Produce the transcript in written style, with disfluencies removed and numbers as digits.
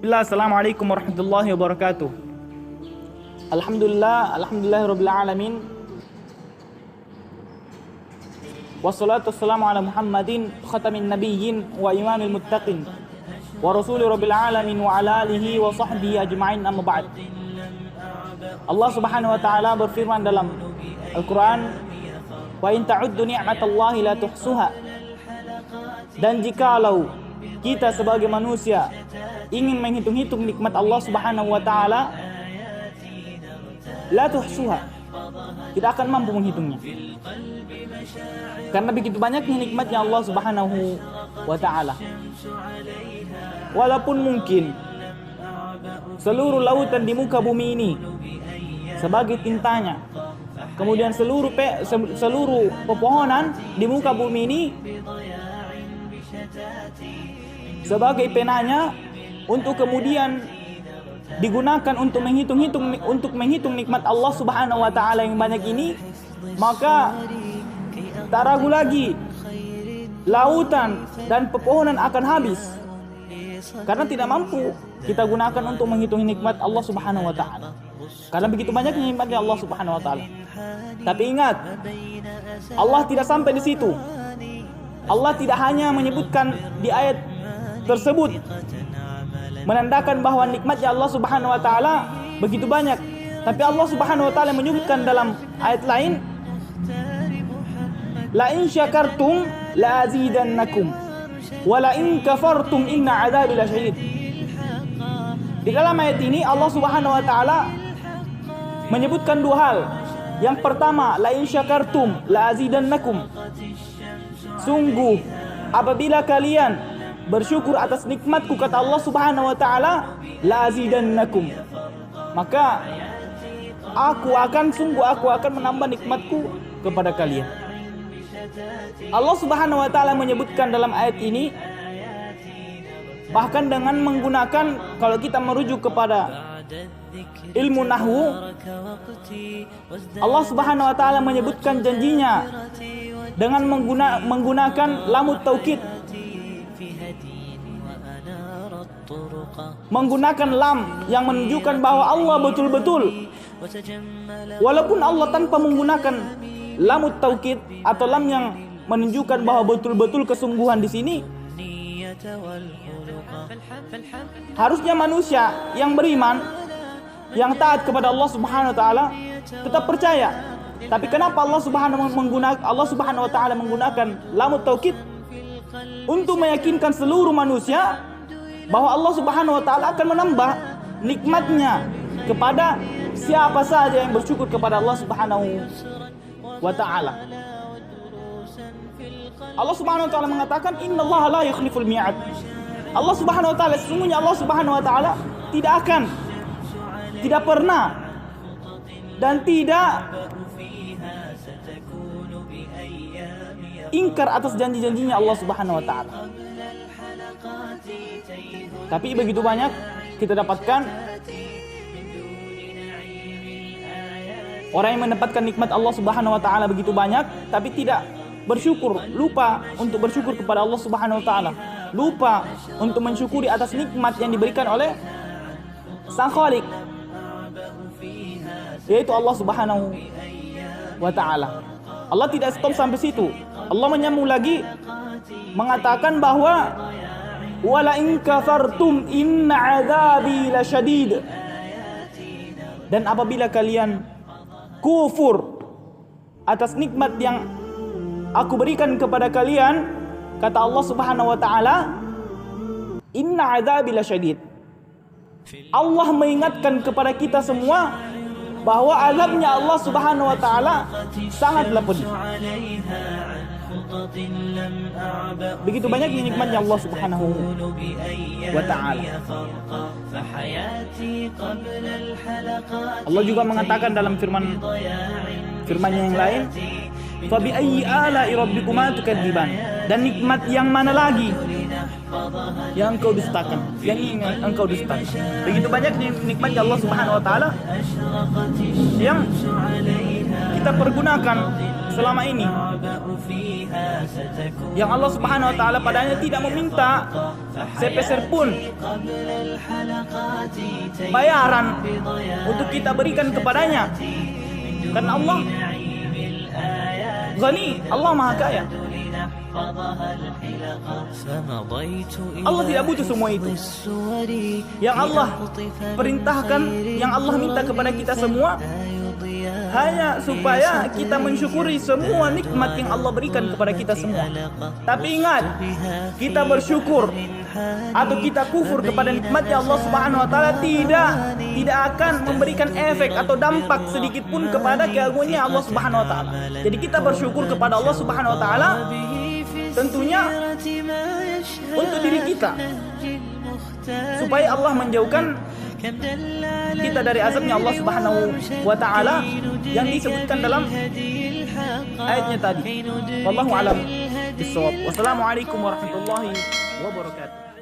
Assalamualaikum warahmatullahi wabarakatuh. Alhamdulillahirabbil alamin. Wassalatu wassalamu ala Muhammadin khatamin nabiyyin wa imamil muttaqin wa rasuli rabbil alamin wa ala alihi wa sahbihi ajma'in, amma ba'd. Allah Subhanahu wa taala berfirman dalam Al-Qur'an, "Wa in ta'uddu ni'matallahi la tuhsuha." Dan jikalau kita sebagai manusia ingin menghitung-hitung nikmat Allah Subhanahu wa taala, la tuhsuha, tidak akan mampu menghitungnya. Karena begitu banyaknya nikmatnya Allah Subhanahu wa taala. Walaupun mungkin seluruh lautan di muka bumi ini sebagai tintanya, kemudian seluruh pepohonan di muka bumi ini sebagai penanya, untuk kemudian digunakan untuk menghitung nikmat Allah Subhanahu wa taala yang banyak ini, maka tak ragu lagi lautan dan pepohonan akan habis, karena tidak mampu kita gunakan untuk menghitung nikmat Allah Subhanahu wa taala. Karena begitu banyaknya nikmatnya Allah Subhanahu wa taala. Tapi ingat, Allah tidak sampai di situ. Allah tidak hanya menyebutkan di ayat tersebut menandakan bahwa nikmatnya Allah Subhanahu wa taala begitu banyak, tapi Allah Subhanahu wa taala menyebutkan dalam ayat lain, la in syakartum la azidannakum wa la in kafartum inna adzabi lasyadid. Di dalam ayat ini Allah Subhanahu wa taala menyebutkan dua hal. Yang pertama, la in syakartum la azidannakum. Sungguh apabila kalian bersyukur atas nikmatku, kata Allah Subhanahu wa taala, la azidannakum, maka aku akan menambah nikmatku kepada kalian. Allah Subhanahu wa taala menyebutkan dalam ayat ini, bahkan dengan menggunakan, kalau kita merujuk kepada ilmu nahwu, Allah Subhanahu wa taala menyebutkan janjinya dengan menggunakan lamut taukid, menggunakan lam yang menunjukkan bahwa Allah betul-betul, walaupun Allah tanpa menggunakan lamut taukid atau lam yang menunjukkan bahwa betul-betul kesungguhan di sini, harusnya manusia yang beriman, yang taat kepada Allah Subhanahu wa taala tetap percaya. Tapi kenapa Allah Subhanahu wa taala menggunakan lamut taukid? Untuk meyakinkan seluruh manusia bahwa Allah Subhanahu wa taala akan menambah nikmatnya kepada siapa saja yang bersyukur kepada Allah Subhanahu wa taala. Allah Subhanahu wa taala mengatakan, innallaha la yukhliful mi'ad. Allah Subhanahu wa taala, sesungguhnya Allah Subhanahu wa taala tidak pernah dan tidak ingkar atas janji-janjinya Allah Subhanahu wa taala. Tapi begitu banyak kita dapatkan orang yang mendapatkan nikmat Allah Subhanahu wa taala begitu banyak, tapi tidak bersyukur, lupa untuk bersyukur kepada Allah Subhanahu wa taala, lupa untuk mensyukuri atas nikmat yang diberikan oleh Sang Khalik, yaitu Allah Subhanahu wa taala. Allah tidak stop sampai situ. Allah menyambung lagi mengatakan bahwa wala in kafartum inna adzabi lasyadid. Dan apabila kalian kufur atas nikmat yang aku berikan kepada kalian, kata Allah Subhanahu wa taala, inna adzabi lasyadid. Allah mengingatkan kepada kita semua bahwa azabnya Allah Subhanahu wa taala sangatlah pedih. Begitu banyak nikmatnya Allah Subhanahu wa taala. Allah juga mengatakan dalam firman-Nya yang lain, fa bi ayyi ala'i rabbikuma tukadziban. Dan nikmat yang mana lagi yang engkau dustakan, Begitu banyak nikmatnya Allah Subhanahu wa taala yang kita pergunakan selama ini, yang Allah Subhanahu wa taala padanya tidak meminta sepeser pun bayaran untuk kita berikan kepadanya, karena Allah Ghani, Allah Maha Kaya. Allah tidak butuh semua itu. Yang Allah perintahkan, yang Allah minta kepada kita semua hanya supaya kita mensyukuri semua nikmat yang Allah berikan kepada kita semua. Tapi ingat, kita bersyukur atau kita kufur kepada nikmatnya Allah Subhanahu wa taala tidak akan memberikan efek atau dampak sedikit pun kepada keagungannya Allah Subhanahu wa taala. Jadi kita bersyukur kepada Allah Subhanahu wa taala tentunya untuk diri kita, supaya Allah menjauhkan kita dari azabnya Allah Subhanahu wa taala yang disebutkan dalam ayatnya tadi. Wallahu a'lam bishawab. Wassalamualaikum warahmatullahi wabarakatuh.